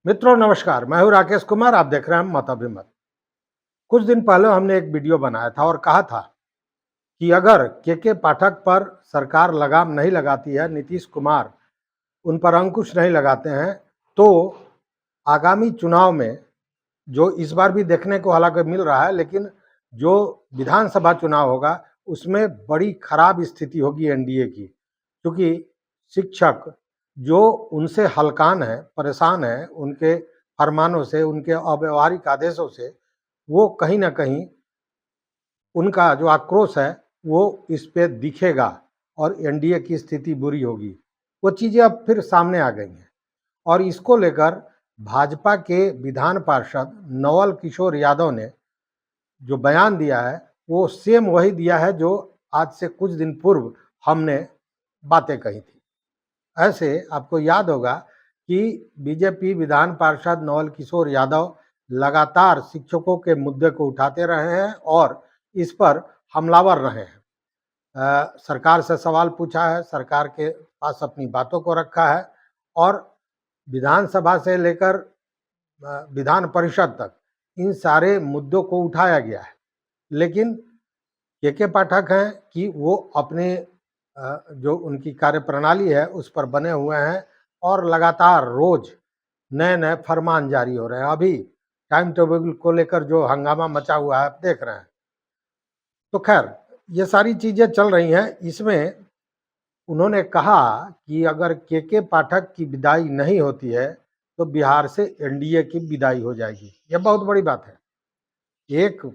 मित्रों नमस्कार, मैं हूं राकेश कुमार। आप देख रहे हैं मत अभिमत। कुछ दिन पहले हमने एक वीडियो बनाया था और कहा था कि अगर के पाठक पर सरकार लगाम नहीं लगाती है, नीतीश कुमार उन पर अंकुश नहीं लगाते हैं, तो आगामी चुनाव में जो इस बार भी देखने को हालांकि मिल रहा है, लेकिन जो विधानसभा चुनाव होगा उसमें बड़ी खराब स्थिति होगी एनडीए की। क्योंकि शिक्षक जो उनसे हलकान है, परेशान है उनके फरमानों से, उनके अव्यवहारिक आदेशों से, वो कहीं ना कहीं उनका जो आक्रोश है वो इस पे दिखेगा और एनडीए की स्थिति बुरी होगी। वो चीज़ें अब फिर सामने आ गई हैं और इसको लेकर भाजपा के विधान पार्षद नवल किशोर यादव ने जो बयान दिया है वो सेम वही दिया है जो आज से कुछ दिन पूर्व हमने बातें कही थी। ऐसे आपको याद होगा कि बीजेपी विधान पार्षद नवल किशोर यादव लगातार शिक्षकों के मुद्दे को उठाते रहे हैं और इस पर हमलावर रहे हैं। सरकार से सवाल पूछा है, सरकार के पास अपनी बातों को रखा है और विधानसभा से लेकर विधान परिषद तक इन सारे मुद्दों को उठाया गया है। लेकिन के पाठक हैं कि वो अपने जो उनकी कार्यप्रणाली है उस पर बने हुए हैं और लगातार रोज नए नए फरमान जारी हो रहे हैं। अभी टाइम टेबल को लेकर जो हंगामा मचा हुआ है आप देख रहे हैं। तो खैर ये सारी चीजें चल रही हैं। इसमें उन्होंने कहा कि अगर के पाठक की विदाई नहीं होती है तो बिहार से एनडीए की विदाई हो जाएगी। यह बहुत बड़ी बात है। एक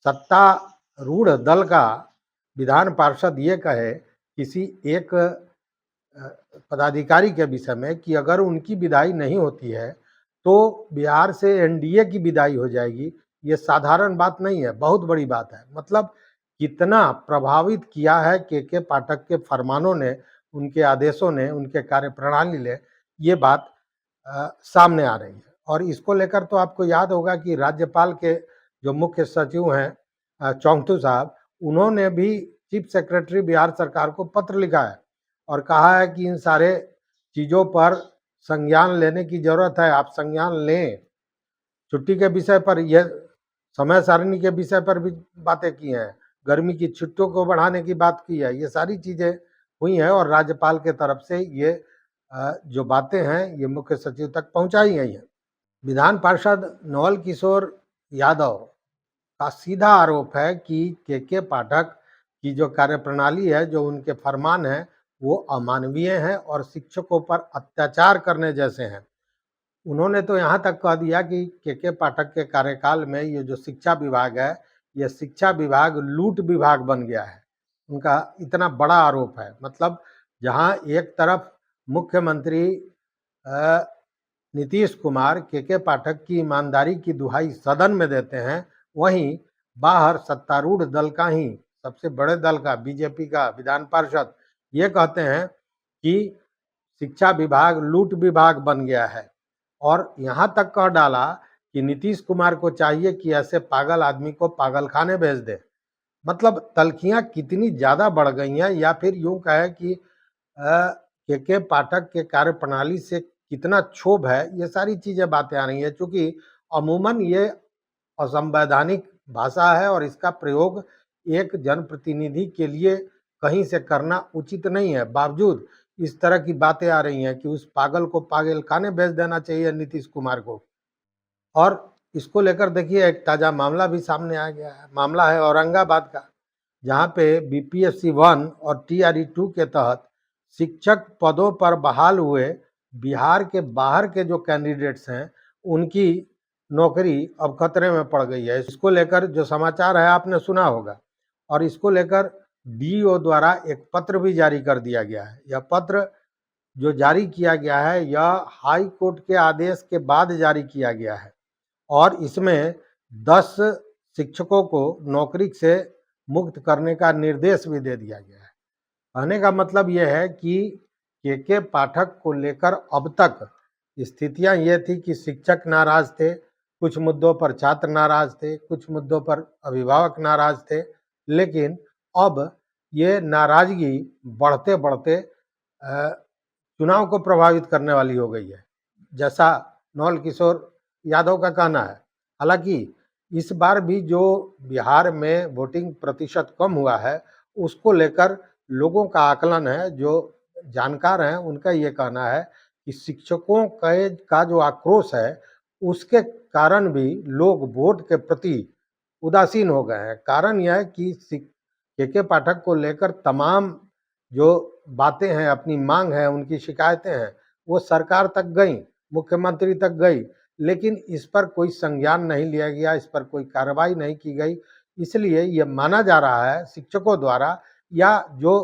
सत्तारूढ़ दल का विधान पार्षद ये कहे किसी एक पदाधिकारी के विषय में कि अगर उनकी विदाई नहीं होती है तो बिहार से एनडीए की विदाई हो जाएगी, ये साधारण बात नहीं है, बहुत बड़ी बात है। मतलब कितना प्रभावित किया है के पाठक के फरमानों ने, उनके आदेशों ने, उनके कार्यप्रणाली ने, ये बात सामने आ रही है। और इसको लेकर तो आपको याद होगा कि राज्यपाल के जो मुख्य सचिव हैं चौंगथू साहब, उन्होंने भी चीफ सेक्रेटरी बिहार सरकार को पत्र लिखा है और कहा है कि इन सारे चीज़ों पर संज्ञान लेने की जरूरत है, आप संज्ञान लें। छुट्टी के विषय पर, यह समय सारणी के विषय पर भी बातें की हैं, गर्मी की छुट्टियों को बढ़ाने की बात की है। ये सारी चीज़ें हुई हैं और राज्यपाल के तरफ से ये जो बातें हैं ये मुख्य सचिव तक पहुंचाई गई हैं। विधान पार्षद नवल किशोर यादव का सीधा आरोप है कि के पाठक की जो कार्यप्रणाली है, जो उनके फरमान हैं, वो अमानवीय हैं और शिक्षकों पर अत्याचार करने जैसे हैं। उन्होंने तो यहाँ तक कह दिया कि के पाठक के कार्यकाल में ये जो शिक्षा विभाग है, ये शिक्षा विभाग लूट विभाग बन गया है। उनका इतना बड़ा आरोप है। मतलब जहाँ एक तरफ मुख्यमंत्री नीतीश कुमार के पाठक की ईमानदारी की दुहाई सदन में देते हैं, वहीं बाहर सत्तारूढ़ दल का ही, सबसे बड़े दल का, बीजेपी का विधान पार्षद ये कहते हैं कि शिक्षा विभाग लूट विभाग बन गया है। और यहाँ तक कह डाला कि नीतीश कुमार को चाहिए कि ऐसे पागल आदमी को पागलखाने भेज दे। मतलब तल्खियाँ कितनी ज़्यादा बढ़ गई हैं, या फिर यूँ कहे कि के पाठक के कार्यप्रणाली से कितना क्षोभ है, ये सारी चीज़ें बातें आ रही हैं। चूँकि अमूमन ये असंवैधानिक भाषा है और इसका प्रयोग एक जनप्रतिनिधि के लिए कहीं से करना उचित नहीं है। बावजूद इस तरह की बातें आ रही हैं कि उस पागल को पागलखाने भेज देना चाहिए नीतीश कुमार को। और इसको लेकर देखिए एक ताज़ा मामला भी सामने आ गया है। मामला है औरंगाबाद का, जहाँ पे बीपीएससी 1 और टीआरई 2 के तहत शिक्षक पदों पर बहाल हुए बिहार के बाहर के जो कैंडिडेट्स हैं, उनकी नौकरी अब खतरे में पड़ गई है। इसको लेकर जो समाचार है आपने सुना होगा और इसको लेकर डीईओ द्वारा एक पत्र भी जारी कर दिया गया है। यह पत्र जो जारी किया गया है यह हाई कोर्ट के आदेश के बाद जारी किया गया है और इसमें 10 शिक्षकों को नौकरी से मुक्त करने का निर्देश भी दे दिया गया है। कहने का मतलब यह है कि के पाठक को लेकर अब तक स्थितियां ये थी कि शिक्षक नाराज थे, कुछ मुद्दों पर छात्र नाराज थे, कुछ मुद्दों पर अभिभावक नाराज थे, लेकिन अब ये नाराजगी बढ़ते बढ़ते चुनाव को प्रभावित करने वाली हो गई है। जैसा नवल किशोर यादव का कहना है। हालांकि इस बार भी जो बिहार में वोटिंग प्रतिशत कम हुआ है, उसको लेकर लोगों का आकलन है, जो जानकार हैं उनका ये कहना है कि शिक्षकों का जो आक्रोश है, उसके कारण भी लोग वोट के प्रति उदासीन हो गए हैं। कारण यह है कि के पाठक को लेकर तमाम जो बातें हैं, अपनी मांग है, उनकी शिकायतें हैं, वो सरकार तक गई, मुख्यमंत्री तक गई, लेकिन इस पर कोई संज्ञान नहीं लिया गया, इस पर कोई कार्रवाई नहीं की गई। इसलिए ये माना जा रहा है शिक्षकों द्वारा या जो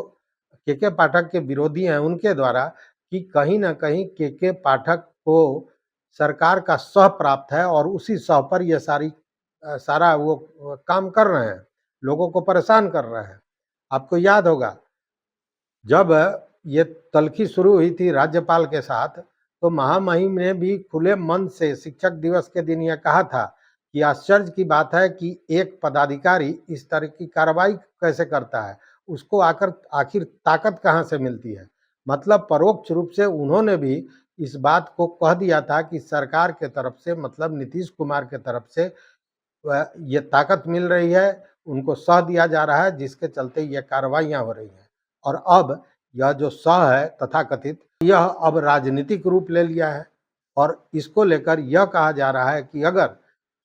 के पाठक के विरोधी हैं उनके द्वारा कि कहीं न कहीं के पाठक को सरकार का सह प्राप्त है और उसी सह पर ये सारा वो काम कर रहे हैं, लोगों को परेशान कर रहे हैं। आपको याद होगा जब ये तल्खी शुरू हुई थी राज्यपाल के साथ, तो महामहिम ने भी खुले मन से शिक्षक दिवस के दिन यह कहा था कि आश्चर्य की बात है कि एक पदाधिकारी इस तरह की कार्रवाई कैसे करता है, उसको आखिर ताकत कहाँ से मिलती है। मतलब परोक्ष रूप से उन्होंने भी इस बात को कह दिया था कि सरकार के तरफ से, मतलब नीतीश कुमार के तरफ से ये ताकत मिल रही है, उनको सह दिया जा रहा है, जिसके चलते ये कार्रवाइयाँ हो रही हैं। और अब यह जो सह है तथाकथित, यह अब राजनीतिक रूप ले लिया है और इसको लेकर यह कहा जा रहा है कि अगर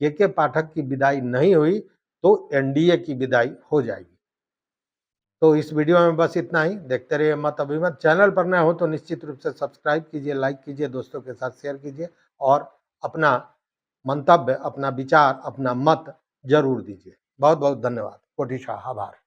के पाठक की विदाई नहीं हुई तो एनडीए की विदाई हो जाएगी। तो इस वीडियो में बस इतना ही। देखते रहिए मत अभिमत। चैनल पर नए हो तो निश्चित रूप से सब्सक्राइब कीजिए, लाइक कीजिए, दोस्तों के साथ शेयर कीजिए और अपना मंतव्य, अपना विचार, अपना मत जरूर दीजिए। बहुत बहुत धन्यवाद। कोटि शाह आभार।